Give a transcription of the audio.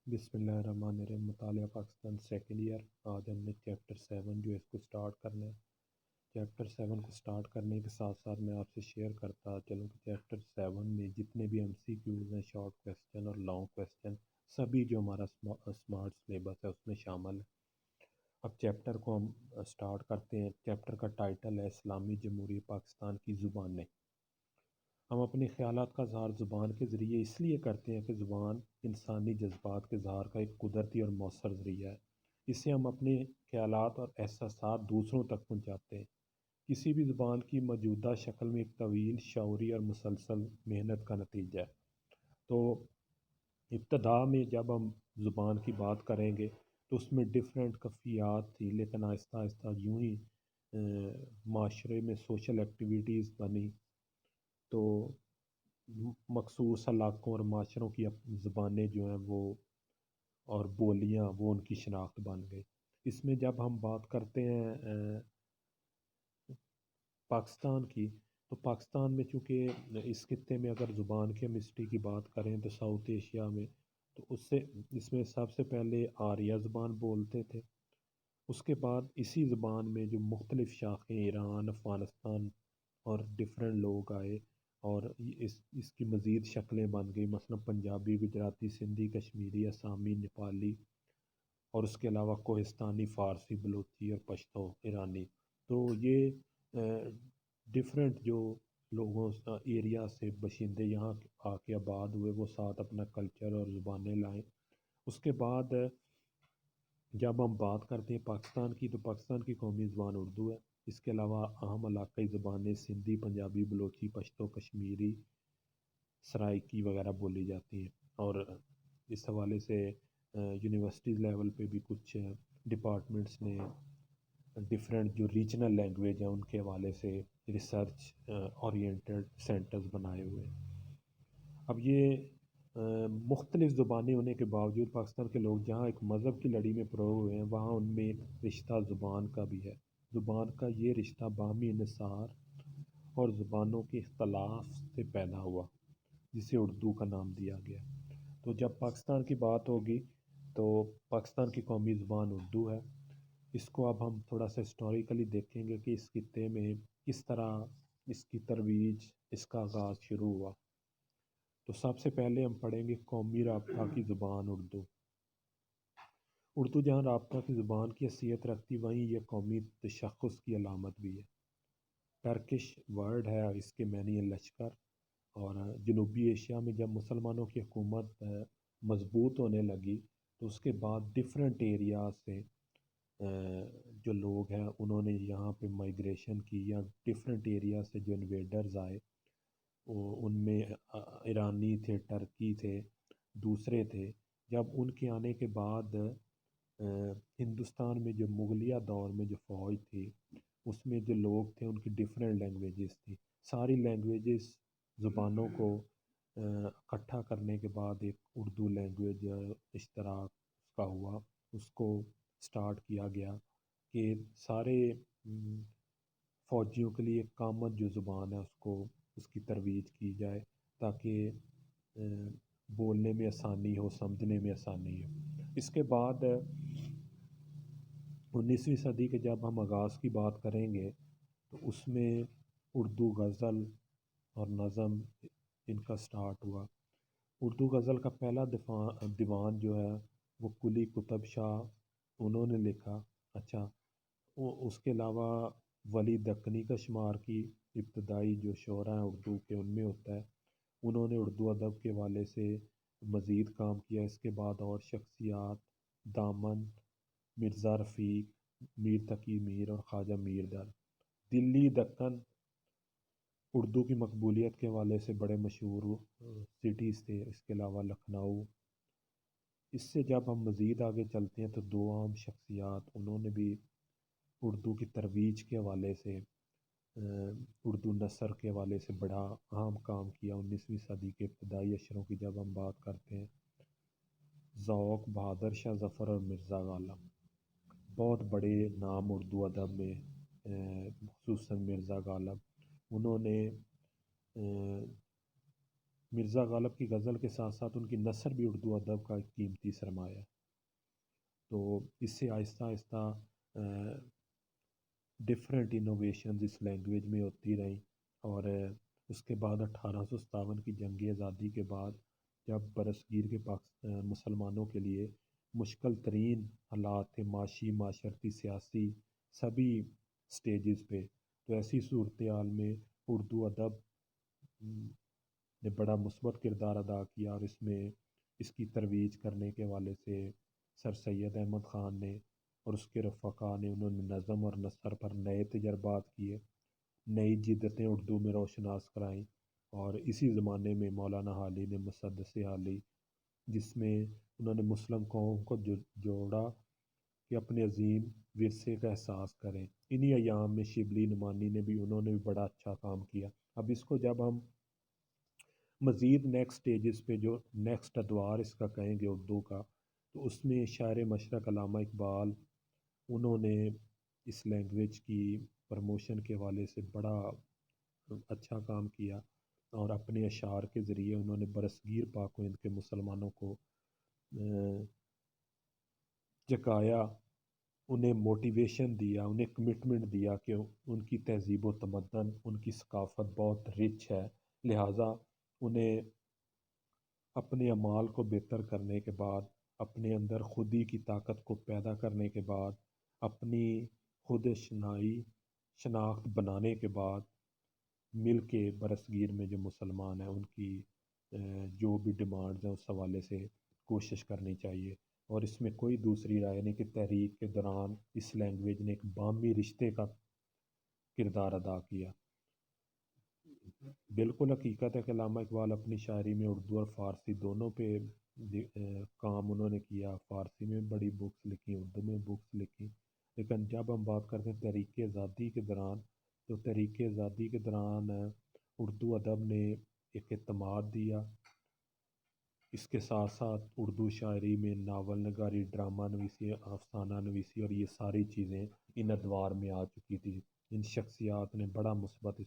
بسم اللہ الرحمن الرحیم۔ مطالعہ پاکستان سیکنڈ ایئر۔ آج ہم نے چیپٹر 7 جو ہے اس کو سٹارٹ کرنا ہے۔ چیپٹر 7 کو سٹارٹ کرنے کے ساتھ ساتھ میں آپ سے شیئر کرتا چلوں کہ چیپٹر 7 میں جتنے بھی MCQs ہیں، شارٹ کویسچن اور لانگ کویسچن، سبھی جو ہمارا اسمارٹ سلیبس ہے اس میں شامل ہے۔ اب چیپٹر کو ہم سٹارٹ کرتے ہیں۔ چیپٹر کا ٹائٹل ہے اسلامی جمہوریہ پاکستان کی زبانیں۔ ہم اپنے خیالات کا اظہار زبان کے ذریعے اس لیے کرتے ہیں کہ زبان انسانی جذبات کے اظہار کا ایک قدرتی اور مؤثر ذریعہ ہے۔ اس سے ہم اپنے خیالات اور احساسات دوسروں تک پہنچاتے ہیں۔ کسی بھی زبان کی موجودہ شکل میں ایک طویل شعوری اور مسلسل محنت کا نتیجہ ہے۔ تو ابتدا میں جب ہم زبان کی بات کریں گے تو اس میں ڈفرینٹ کفیات تھی، لیکن آہستہ آہستہ یوں ہی معاشرے میں سوشل ایکٹیویٹیز بنی تو مخصوص علاقوں اور معاشروں کی زبانیں جو ہیں وہ اور بولیاں وہ ان کی شناخت بن گئی۔ اس میں جب ہم بات کرتے ہیں پاکستان کی، تو پاکستان میں چونکہ اس خطے میں اگر زبان کی ہم ہسٹری کی بات کریں تو ساؤتھ ایشیا میں، تو اس میں سب سے پہلے آریہ زبان بولتے تھے۔ اس کے بعد اسی زبان میں جو مختلف شاخیں ایران، افغانستان اور ڈفرینٹ لوگ آئے اور اس کی مزید شکلیں بن گئی، مثلا پنجابی، گجراتی، سندھی، کشمیری، آسامی، نیپالی اور اس کے علاوہ کوہستانی، فارسی، بلوچی اور پشتو ایرانی۔ تو یہ ڈفرینٹ جو لوگوں ایریا سے باشندے یہاں آ کے آباد ہوئے، وہ ساتھ اپنا کلچر اور زبانیں لائیں۔ اس کے بعد جب ہم بات کرتے ہیں پاکستان کی، تو پاکستان کی قومی زبان اردو ہے۔ اس کے علاوہ اہم علاقائی زبانیں سندھی، پنجابی، بلوچی، پشتو، کشمیری، سرائکی وغیرہ بولی جاتی ہیں۔ اور اس حوالے سے یونیورسٹیز لیول پہ بھی کچھ ڈپارٹمنٹس نے ڈفرینٹ جو ریجنل لینگویج ہیں ان کے حوالے سے ریسرچ اورینٹڈ سینٹرز بنائے ہوئے ہیں۔ اب یہ مختلف زبانیں ہونے کے باوجود پاکستان کے لوگ جہاں ایک مذہب کی لڑی میں پروئے ہوئے ہیں، وہاں ان میں ایک رشتہ زبان کا بھی ہے۔ زبان کا یہ رشتہ باہمی انحصار اور زبانوں کے اختلاف سے پیدا ہوا، جسے اردو کا نام دیا گیا۔ تو جب پاکستان کی بات ہوگی تو پاکستان کی قومی زبان اردو ہے۔ اس کو اب ہم تھوڑا سا ہسٹوریکلی دیکھیں گے کہ اس خطے میں کس طرح اس کی ترویج، اس کا آغاز شروع ہوا۔ تو سب سے پہلے ہم پڑھیں گے قومی رابطہ کی زبان اردو۔ اردو جہاں رابطہ کی زبان کی حیثیت رکھتی، وہیں یہ قومی تشخص کی علامت بھی ہے۔ ٹرکش ورڈ ہے، اس کے معنی ہے لشکر۔ اور جنوبی ایشیا میں جب مسلمانوں کی حکومت مضبوط ہونے لگی تو اس کے بعد ڈفرینٹ ایریا سے جو لوگ ہیں انہوں نے یہاں پہ مائگریشن کی، یا ڈفرینٹ ایریا سے جو انویڈرز آئے، ان میں ایرانی تھے، ٹرکی تھے، دوسرے تھے۔ جب ان کے آنے کے بعد ہندوستان میں جو مغلیہ دور میں جو فوج تھی، اس میں جو لوگ تھے ان کی ڈفرینٹ لینگویجز تھی۔ ساری لینگویجز، زبانوں کو اکٹھا کرنے کے بعد ایک اردو لینگویج اشتراک اس کا ہوا۔ اس کو سٹارٹ کیا گیا کہ سارے فوجیوں کے لیے ایک کامن جو زبان ہے اس کی ترویج کی جائے، تاکہ بولنے میں آسانی ہو، سمجھنے میں آسانی ہو۔ اس کے بعد 19ویں صدی کے جب ہم آغاز کی بات کریں گے تو اس میں اردو غزل اور نظم ان کا سٹارٹ ہوا۔ اردو غزل کا پہلا دیوان جو ہے وہ قلی قطب شاہ انہوں نے لکھا۔ اچھا، اس کے علاوہ ولی دکنی کا شمار کی ابتدائی جو شعراء ہیں اردو کے ان میں ہوتا ہے۔ انہوں نے اردو ادب کے حوالے سے مزید کام کیا۔ اس کے بعد اور شخصیات دامن، مرزا رفیق، میر تقی میر اور خواجہ میر در دلی دکن اردو کی مقبولیت کے حوالے سے بڑے مشہور سٹیز تھے۔ اس کے علاوہ لکھنؤ۔ اس سے جب ہم مزید آگے چلتے ہیں تو دو عام شخصیات انہوں نے بھی اردو کی ترویج کے حوالے سے، اردو نثر کے حوالے سے بڑا اہم کام کیا 19ویں صدی کے ابتدائی اشروں کی جب ہم بات کرتے ہیں۔ ذوق، بہادر شاہ ظفر اور مرزا غالب بہت بڑے نام اردو ادب میں، خصوصاً مرزا غالب، انہوں نے مرزا غالب کی غزل کے ساتھ ساتھ ان کی نثر بھی اردو ادب کا ایک قیمتی سرمایہ ہے۔ تو اس سے آہستہ آہستہ ڈفرینٹ انوویشنز اس لینگویج میں ہوتی رہیں، اور اس کے بعد 1857 کی جنگ آزادی کے بعد جب برصغیر کے مسلمانوں کے لیے مشکل ترین حالات تھے، معاشی، معاشرتی، سیاسی، سبھی سٹیجز پہ، تو ایسی صورتحال میں اردو ادب نے بڑا مثبت کردار ادا کیا، اور اس میں اس کی ترویج کرنے کے حوالے سے سر سید احمد خان نے اور اس کے رفقا نے، انہوں نے نظم اور نثر پر نئے تجربات کیے، نئی جدتیں اردو میں روشناس کرائیں، اور اسی زمانے میں مولانا حالی نے مسدس حالی، جس میں انہوں نے مسلم قوم کو جوڑا کہ اپنے عظیم ورثے کا احساس کریں۔ انہی ایام میں شبلی نعمانی نے بھی، انہوں نے بھی بڑا اچھا کام کیا۔ اب اس کو جب ہم مزید نیکسٹ سٹیجز پہ، جو نیکسٹ ادوار اس کا کہیں گے اردو کا، تو اس میں شاعر مشرق علامہ اقبال، انہوں نے اس لینگویج کی پروموشن کے حوالے سے بڑا اچھا کام کیا، اور اپنے اشعار کے ذریعے انہوں نے برصغیر پاک و ہند کے مسلمانوں کو جگایا، انہیں موٹیویشن دیا، انہیں کمٹمنٹ دیا کہ ان کی تہذیب و تمدن، ان کی ثقافت بہت رچ ہے، لہٰذا انہیں اپنے اعمال کو بہتر کرنے کے بعد، اپنے اندر خودی کی طاقت کو پیدا کرنے کے بعد، اپنی خود شناخت بنانے کے بعد، مل کے برصغیر میں جو مسلمان ہیں ان کی جو بھی ڈیمانڈز ہیں اس حوالے سے کوشش کرنی چاہیے۔ اور اس میں کوئی دوسری رائے نہیں کہ تحریک کے دوران اس لینگویج نے ایک باہمی رشتے کا کردار ادا کیا۔ بالکل حقیقت ہے کہ علامہ اقبال اپنی شاعری میں اردو اور فارسی دونوں پہ کام انہوں نے کیا، فارسی میں بڑی بکس لکھی، اردو میں بکس لکھی، لیکن جب ہم بات کرتے ہیں تحریک آزادی کے دوران، تو تحریک آزادی کے دوران اردو ادب نے ایک اعتماد دیا، اس کے ساتھ ساتھ اردو شاعری میں ناول نگاری، ڈرامہ نویسی، افسانہ نویسی، اور یہ ساری چیزیں ان ادوار میں آ چکی تھی۔ ان شخصیات نے بڑا مثبت